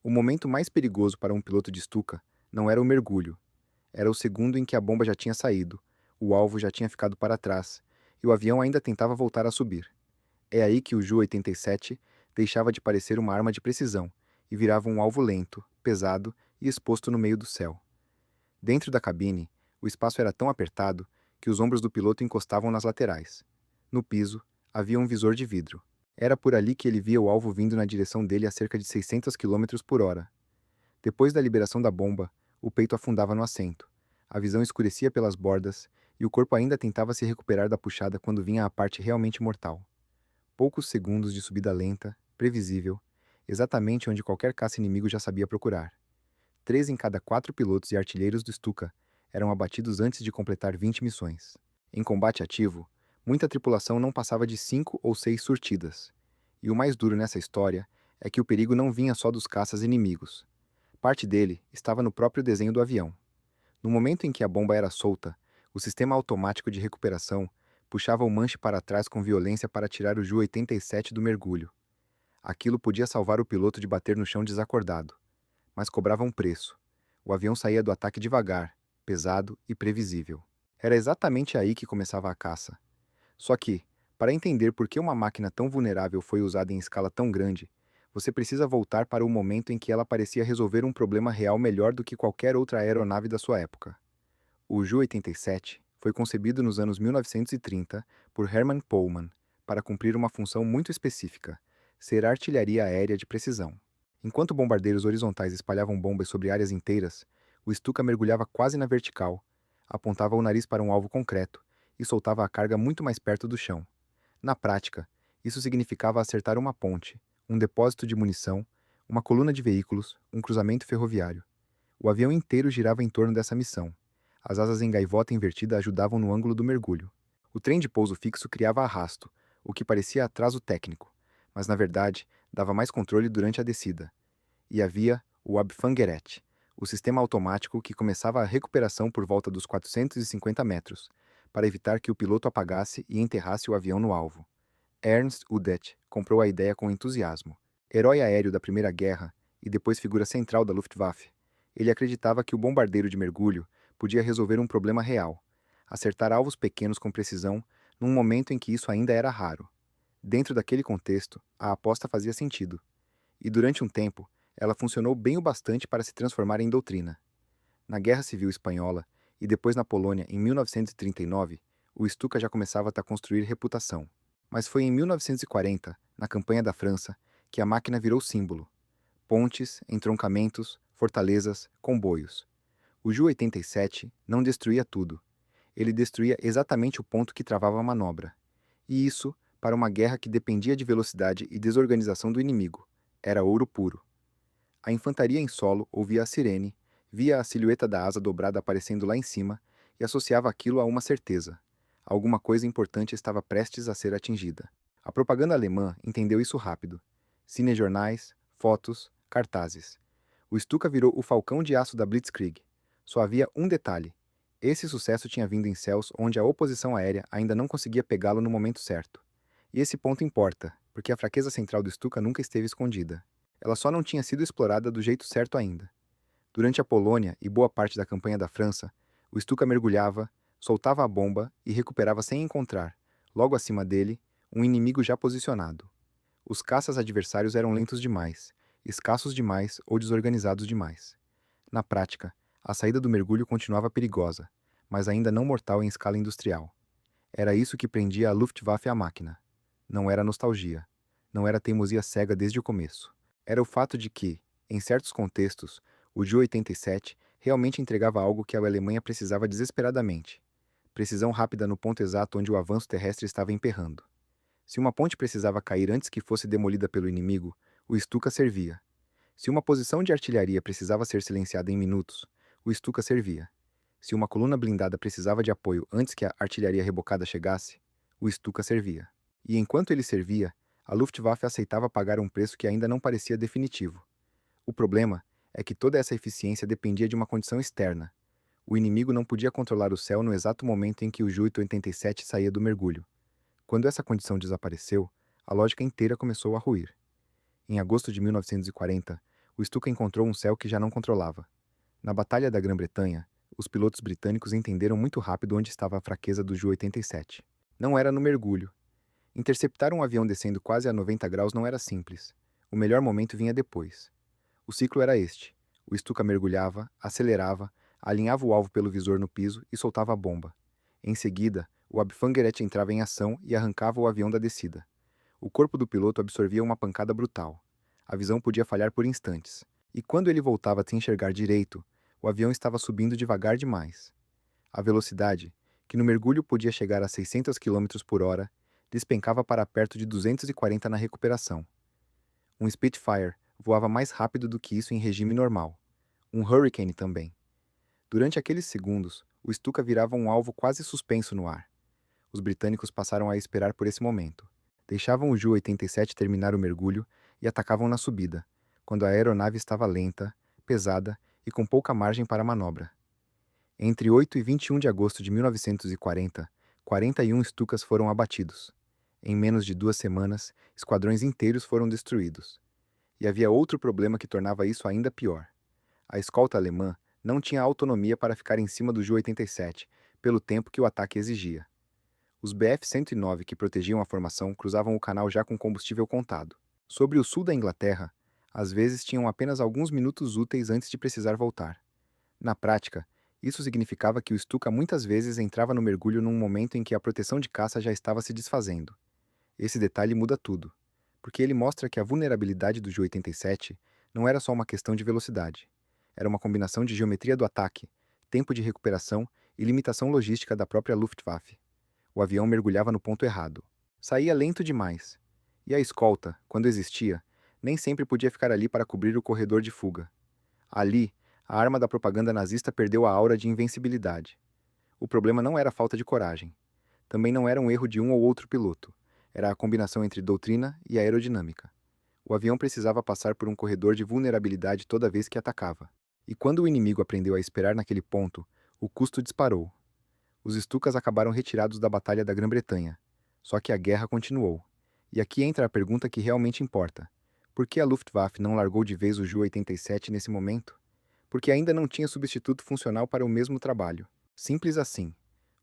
O momento mais perigoso para um piloto de Stuka não era o mergulho, era o segundo em que a bomba já tinha saído, o alvo já tinha ficado para trás, e o avião ainda tentava voltar a subir. É aí que o Ju-87 deixava de parecer uma arma de precisão e virava um alvo lento, pesado e exposto no meio do céu. Dentro da cabine, o espaço era tão apertado que os ombros do piloto encostavam nas laterais. No piso, havia um visor de vidro. Era por ali que ele via o alvo vindo na direção dele a cerca de 600 quilômetros por hora. Depois da liberação da bomba, o peito afundava no assento. A visão escurecia pelas bordas e o corpo ainda tentava se recuperar da puxada quando vinha a parte realmente mortal. Poucos segundos de subida lenta, previsível, exatamente onde qualquer caça inimigo já sabia procurar. 3 em cada 4 pilotos e artilheiros do Stuka eram abatidos antes de completar 20 missões. Em combate ativo, muita tripulação não passava de 5 ou 6 surtidas. E o mais duro nessa história é que o perigo não vinha só dos caças inimigos. Parte dele estava no próprio desenho do avião. No momento em que a bomba era solta, o sistema automático de recuperação puxava o manche para trás com violência para tirar o Ju-87 do mergulho. Aquilo podia salvar o piloto de bater no chão desacordado, mas cobrava um preço. O avião saía do ataque devagar, pesado e previsível. Era exatamente aí que começava a caça. Só que, para entender por que uma máquina tão vulnerável foi usada em escala tão grande, você precisa voltar para o momento em que ela parecia resolver um problema real melhor do que qualquer outra aeronave da sua época. O Ju-87 foi concebido nos anos 1930 por Hermann Pohlmann para cumprir uma função muito específica: ser artilharia aérea de precisão. Enquanto bombardeiros horizontais espalhavam bombas sobre áreas inteiras, o Stuka mergulhava quase na vertical, apontava o nariz para um alvo concreto e soltava a carga muito mais perto do chão. Na prática, isso significava acertar uma ponte, um depósito de munição, uma coluna de veículos, um cruzamento ferroviário. O avião inteiro girava em torno dessa missão. As asas em gaivota invertida ajudavam no ângulo do mergulho. O trem de pouso fixo criava arrasto, o que parecia atraso técnico, mas na verdade dava mais controle durante a descida. E havia o Abfangerett, o sistema automático que começava a recuperação por volta dos 450 metros, para evitar que o piloto apagasse e enterrasse o avião no alvo. Ernst Udet comprou a ideia com entusiasmo. Herói aéreo da Primeira Guerra e depois figura central da Luftwaffe, ele acreditava que o bombardeiro de mergulho podia resolver um problema real: acertar alvos pequenos com precisão num momento em que isso ainda era raro. Dentro daquele contexto, a aposta fazia sentido. E durante um tempo, ela funcionou bem o bastante para se transformar em doutrina. Na Guerra Civil Espanhola e depois na Polônia em 1939, o Stuka já começava a construir reputação. Mas foi em 1940, na campanha da França, que a máquina virou símbolo: pontes, entroncamentos, fortalezas, comboios. O Ju-87 não destruía tudo. Ele destruía exatamente o ponto que travava a manobra. E isso, para uma guerra que dependia de velocidade e desorganização do inimigo, era ouro puro. A infantaria em solo ouvia a sirene, via a silhueta da asa dobrada aparecendo lá em cima e associava aquilo a uma certeza: alguma coisa importante estava prestes a ser atingida. A propaganda alemã entendeu isso rápido. Cinejornais, fotos, cartazes. O Stuka virou o falcão de aço da Blitzkrieg. Só havia um detalhe: esse sucesso tinha vindo em céus onde a oposição aérea ainda não conseguia pegá-lo no momento certo. E esse ponto importa, porque a fraqueza central do Stuka nunca esteve escondida. Ela só não tinha sido explorada do jeito certo ainda. Durante a Polônia e boa parte da campanha da França, o Stuka mergulhava, soltava a bomba e recuperava sem encontrar, logo acima dele, um inimigo já posicionado. Os caças adversários eram lentos demais, escassos demais ou desorganizados demais. Na prática, a saída do mergulho continuava perigosa, mas ainda não mortal em escala industrial. Era isso que prendia a Luftwaffe à máquina. Não era nostalgia. Não era teimosia cega desde o começo. Era o fato de que, em certos contextos, o Ju-87 realmente entregava algo que a Alemanha precisava desesperadamente: precisão rápida no ponto exato onde o avanço terrestre estava emperrando. Se uma ponte precisava cair antes que fosse demolida pelo inimigo, o Stuka servia. Se uma posição de artilharia precisava ser silenciada em minutos, o Stuka servia. Se uma coluna blindada precisava de apoio antes que a artilharia rebocada chegasse, o Stuka servia. E enquanto ele servia, a Luftwaffe aceitava pagar um preço que ainda não parecia definitivo. O problema é que toda essa eficiência dependia de uma condição externa. O inimigo não podia controlar o céu no exato momento em que o Ju-87 saía do mergulho. Quando essa condição desapareceu, a lógica inteira começou a ruir. Em agosto de 1940, o Stuka encontrou um céu que já não controlava. Na Batalha da Grã-Bretanha, os pilotos britânicos entenderam muito rápido onde estava a fraqueza do Ju-87. Não era no mergulho. Interceptar um avião descendo quase a 90 graus não era simples. O melhor momento vinha depois. O ciclo era este. O Stuka mergulhava, acelerava, alinhava o alvo pelo visor no piso e soltava a bomba. Em seguida, o Abfangueret entrava em ação e arrancava o avião da descida. O corpo do piloto absorvia uma pancada brutal. A visão podia falhar por instantes. E quando ele voltava a se enxergar direito, o avião estava subindo devagar demais. A velocidade, que no mergulho podia chegar a 600 km por hora, despencava para perto de 240 na recuperação. Um Spitfire voava mais rápido do que isso em regime normal. Um Hurricane também. Durante aqueles segundos, o Stuka virava um alvo quase suspenso no ar. Os britânicos passaram a esperar por esse momento. Deixavam o Ju-87 terminar o mergulho e atacavam na subida, quando a aeronave estava lenta, pesada e com pouca margem para manobra. Entre 8 e 21 de agosto de 1940, 41 Stukas foram abatidos. Em menos de 2 semanas, esquadrões inteiros foram destruídos. E havia outro problema que tornava isso ainda pior. A escolta alemã não tinha autonomia para ficar em cima do Ju-87, pelo tempo que o ataque exigia. Os Bf-109 que protegiam a formação cruzavam o canal já com combustível contado. Sobre o sul da Inglaterra, às vezes tinham apenas alguns minutos úteis antes de precisar voltar. Na prática, isso significava que o Stuka muitas vezes entrava no mergulho num momento em que a proteção de caça já estava se desfazendo. Esse detalhe muda tudo, porque ele mostra que a vulnerabilidade do Ju-87 não era só uma questão de velocidade. Era uma combinação de geometria do ataque, tempo de recuperação e limitação logística da própria Luftwaffe. O avião mergulhava no ponto errado. Saía lento demais. E a escolta, quando existia, nem sempre podia ficar ali para cobrir o corredor de fuga. Ali, a arma da propaganda nazista perdeu a aura de invencibilidade. O problema não era a falta de coragem. Também não era um erro de um ou outro piloto. Era a combinação entre doutrina e aerodinâmica. O avião precisava passar por um corredor de vulnerabilidade toda vez que atacava. E quando o inimigo aprendeu a esperar naquele ponto, o custo disparou. Os Stukas acabaram retirados da Batalha da Grã-Bretanha. Só que a guerra continuou. E aqui entra a pergunta que realmente importa. Por que a Luftwaffe não largou de vez o Ju-87 nesse momento? Porque ainda não tinha substituto funcional para o mesmo trabalho. Simples assim.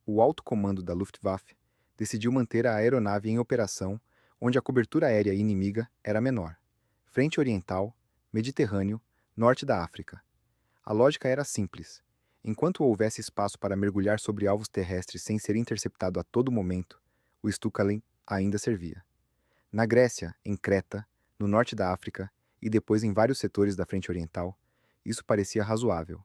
O alto comando da Luftwaffe decidiu manter a aeronave em operação onde a cobertura aérea inimiga era menor. Frente Oriental, Mediterrâneo, Norte da África. A lógica era simples. Enquanto houvesse espaço para mergulhar sobre alvos terrestres sem ser interceptado a todo momento, o Stukalin ainda servia. Na Grécia, em Creta, no norte da África e depois em vários setores da frente oriental, isso parecia razoável.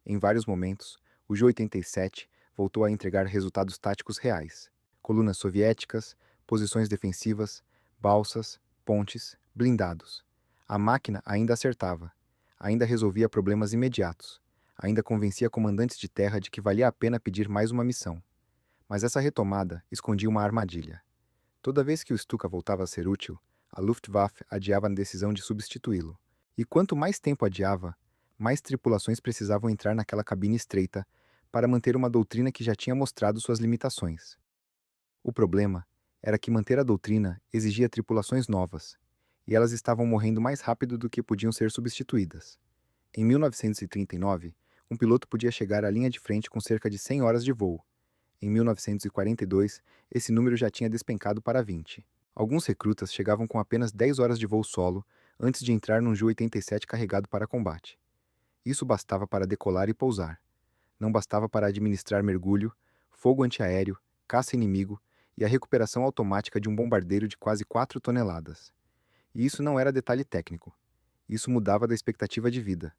Em vários momentos, o Ju-87 voltou a entregar resultados táticos reais. Colunas soviéticas, posições defensivas, balsas, pontes, blindados. A máquina ainda acertava, ainda resolvia problemas imediatos, ainda convencia comandantes de terra de que valia a pena pedir mais uma missão. Mas essa retomada escondia uma armadilha. Toda vez que o Stuka voltava a ser útil, a Luftwaffe adiava a decisão de substituí-lo. E quanto mais tempo adiava, mais tripulações precisavam entrar naquela cabine estreita para manter uma doutrina que já tinha mostrado suas limitações. O problema era que manter a doutrina exigia tripulações novas, e elas estavam morrendo mais rápido do que podiam ser substituídas. Em 1939, um piloto podia chegar à linha de frente com cerca de 100 horas de voo. Em 1942, esse número já tinha despencado para 20. Alguns recrutas chegavam com apenas 10 horas de voo solo antes de entrar num Ju-87 carregado para combate. Isso bastava para decolar e pousar. Não bastava para administrar mergulho, fogo antiaéreo, caça inimigo e a recuperação automática de um bombardeiro de quase 4 toneladas. E isso não era detalhe técnico. Isso mudava da expectativa de vida.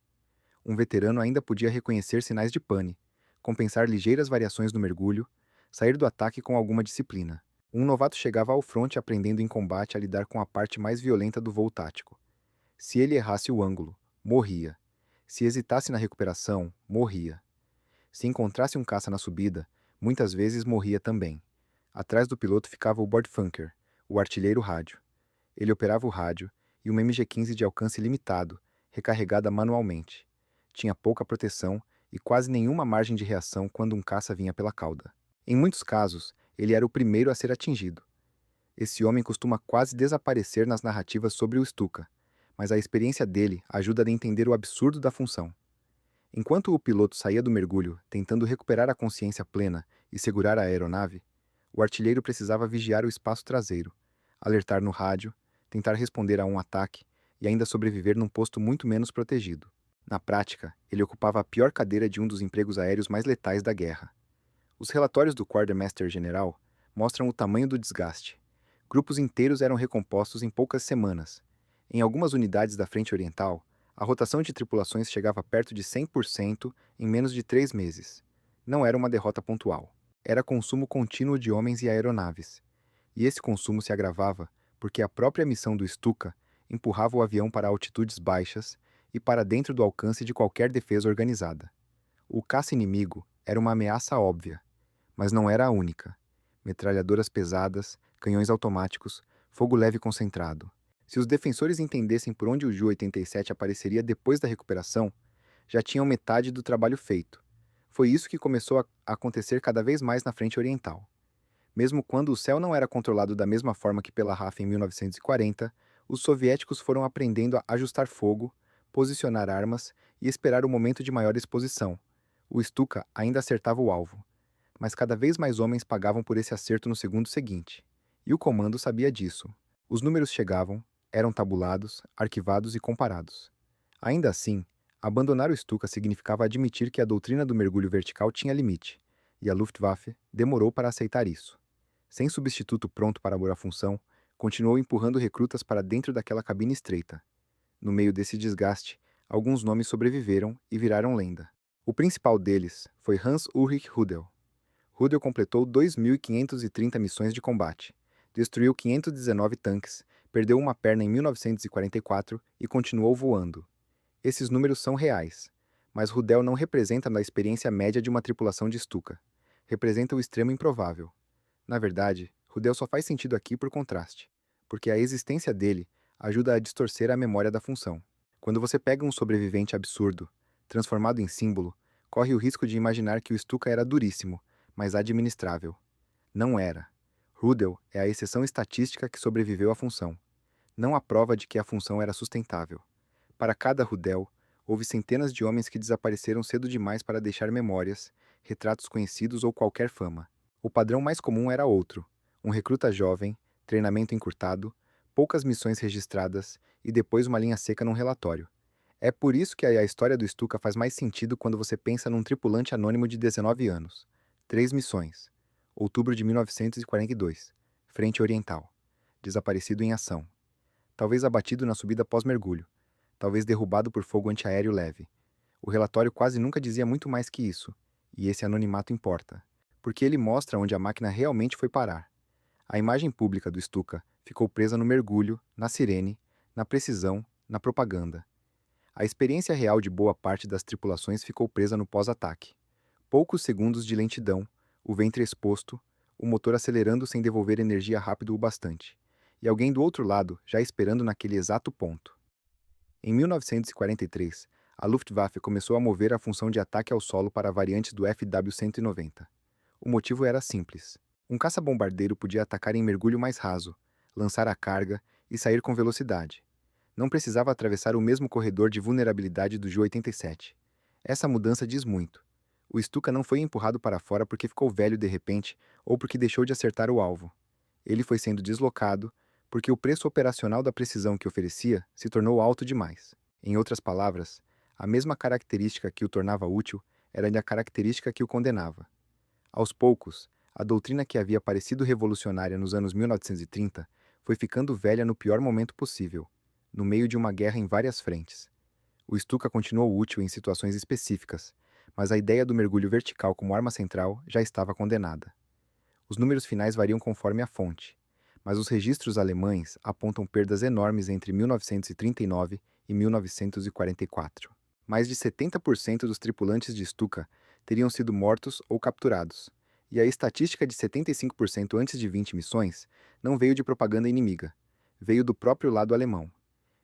Um veterano ainda podia reconhecer sinais de pane, compensar ligeiras variações no mergulho, sair do ataque com alguma disciplina. Um novato chegava ao fronte aprendendo em combate a lidar com a parte mais violenta do voo tático. Se ele errasse o ângulo, morria. Se hesitasse na recuperação, morria. Se encontrasse um caça na subida, muitas vezes morria também. Atrás do piloto ficava o Bordfunker, o artilheiro rádio. Ele operava o rádio e uma MG-15 de alcance limitado, recarregada manualmente. Tinha pouca proteção e quase nenhuma margem de reação quando um caça vinha pela cauda. Em muitos casos, ele era o primeiro a ser atingido. Esse homem costuma quase desaparecer nas narrativas sobre o Stuka, mas a experiência dele ajuda a entender o absurdo da função. Enquanto o piloto saía do mergulho, tentando recuperar a consciência plena e segurar a aeronave, o artilheiro precisava vigiar o espaço traseiro, alertar no rádio, tentar responder a um ataque e ainda sobreviver num posto muito menos protegido. Na prática, ele ocupava a pior cadeira de um dos empregos aéreos mais letais da guerra. Os relatórios do Quartermaster General mostram o tamanho do desgaste. Grupos inteiros eram recompostos em poucas semanas. Em algumas unidades da Frente Oriental, a rotação de tripulações chegava perto de 100% em menos de 3 meses. Não era uma derrota pontual. Era consumo contínuo de homens e aeronaves. E esse consumo se agravava porque a própria missão do Stuka empurrava o avião para altitudes baixas e para dentro do alcance de qualquer defesa organizada. O caça inimigo era uma ameaça óbvia, mas não era a única. Metralhadoras pesadas, canhões automáticos, fogo leve concentrado. Se os defensores entendessem por onde o Ju-87 apareceria depois da recuperação, já tinham metade do trabalho feito. Foi isso que começou a acontecer cada vez mais na Frente Oriental. Mesmo quando o céu não era controlado da mesma forma que pela RAF em 1940, os soviéticos foram aprendendo a ajustar fogo, posicionar armas e esperar o momento de maior exposição. O Stuka ainda acertava o alvo, mas cada vez mais homens pagavam por esse acerto no segundo seguinte. E o comando sabia disso. Os números chegavam, eram tabulados, arquivados e comparados. Ainda assim, abandonar o Stuka significava admitir que a doutrina do mergulho vertical tinha limite, e a Luftwaffe demorou para aceitar isso. Sem substituto pronto para a função, continuou empurrando recrutas para dentro daquela cabine estreita. No meio desse desgaste, alguns nomes sobreviveram e viraram lenda. O principal deles foi Hans Ulrich Rudel. Rudel completou 2.530 missões de combate, destruiu 519 tanques, perdeu uma perna em 1944 e continuou voando. Esses números são reais, mas Rudel não representa a experiência média de uma tripulação de Stuka. Representa o extremo improvável. Na verdade, Rudel só faz sentido aqui por contraste, porque a existência dele ajuda a distorcer a memória da função. Quando você pega um sobrevivente absurdo, transformado em símbolo, corre o risco de imaginar que o Stuka era duríssimo, mas administrável. Não era. Rudel é a exceção estatística que sobreviveu à função, não a prova de que a função era sustentável. Para cada Rudel, houve centenas de homens que desapareceram cedo demais para deixar memórias, retratos conhecidos ou qualquer fama. O padrão mais comum era outro: um recruta jovem, treinamento encurtado, poucas missões registradas e depois uma linha seca num relatório. É por isso que a história do Stuka faz mais sentido quando você pensa num tripulante anônimo de 19 anos. 3 missões. Outubro de 1942. Frente Oriental. Desaparecido em ação. Talvez abatido na subida pós-mergulho. Talvez derrubado por fogo antiaéreo leve. O relatório quase nunca dizia muito mais que isso, e esse anonimato importa, porque ele mostra onde a máquina realmente foi parar. A imagem pública do Stuka ficou presa no mergulho, na sirene, na precisão, na propaganda. A experiência real de boa parte das tripulações ficou presa no pós-ataque. Poucos segundos de lentidão, o ventre exposto, o motor acelerando sem devolver energia rápido o bastante, e alguém do outro lado já esperando naquele exato ponto. Em 1943, a Luftwaffe começou a mover a função de ataque ao solo para variantes do FW-190. O motivo era simples. Um caça-bombardeiro podia atacar em mergulho mais raso, lançar a carga e sair com velocidade. Não precisava atravessar o mesmo corredor de vulnerabilidade do Ju-87. Essa mudança diz muito. O Stuka não foi empurrado para fora porque ficou velho de repente ou porque deixou de acertar o alvo. Ele foi sendo deslocado porque o preço operacional da precisão que oferecia se tornou alto demais. Em outras palavras, a mesma característica que o tornava útil era a característica que o condenava. Aos poucos, a doutrina que havia parecido revolucionária nos anos 1930 foi ficando velha no pior momento possível, no meio de uma guerra em várias frentes. O Stuka continuou útil em situações específicas, mas a ideia do mergulho vertical como arma central já estava condenada. Os números finais variam conforme a fonte, mas os registros alemães apontam perdas enormes entre 1939 e 1944. Mais de 70% dos tripulantes de Stuka teriam sido mortos ou capturados, e a estatística de 75% antes de 20 missões não veio de propaganda inimiga, veio do próprio lado alemão.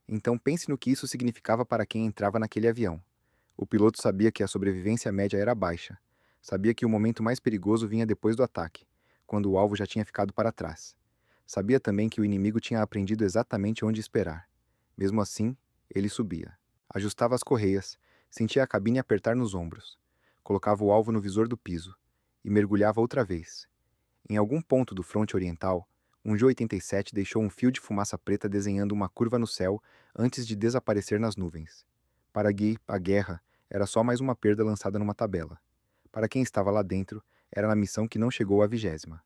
Então pense no que isso significava para quem entrava naquele avião. O piloto sabia que a sobrevivência média era baixa, sabia que o momento mais perigoso vinha depois do ataque, quando o alvo já tinha ficado para trás. Sabia também que o inimigo tinha aprendido exatamente onde esperar. Mesmo assim, ele subia. Ajustava as correias, sentia a cabine apertar nos ombros, colocava o alvo no visor do piso e mergulhava outra vez. Em algum ponto do fronte oriental, um Ju-87 deixou um fio de fumaça preta desenhando uma curva no céu antes de desaparecer nas nuvens. Para Guy, a guerra era só mais uma perda lançada numa tabela. Para quem estava lá dentro, era na missão que não chegou à 20ª.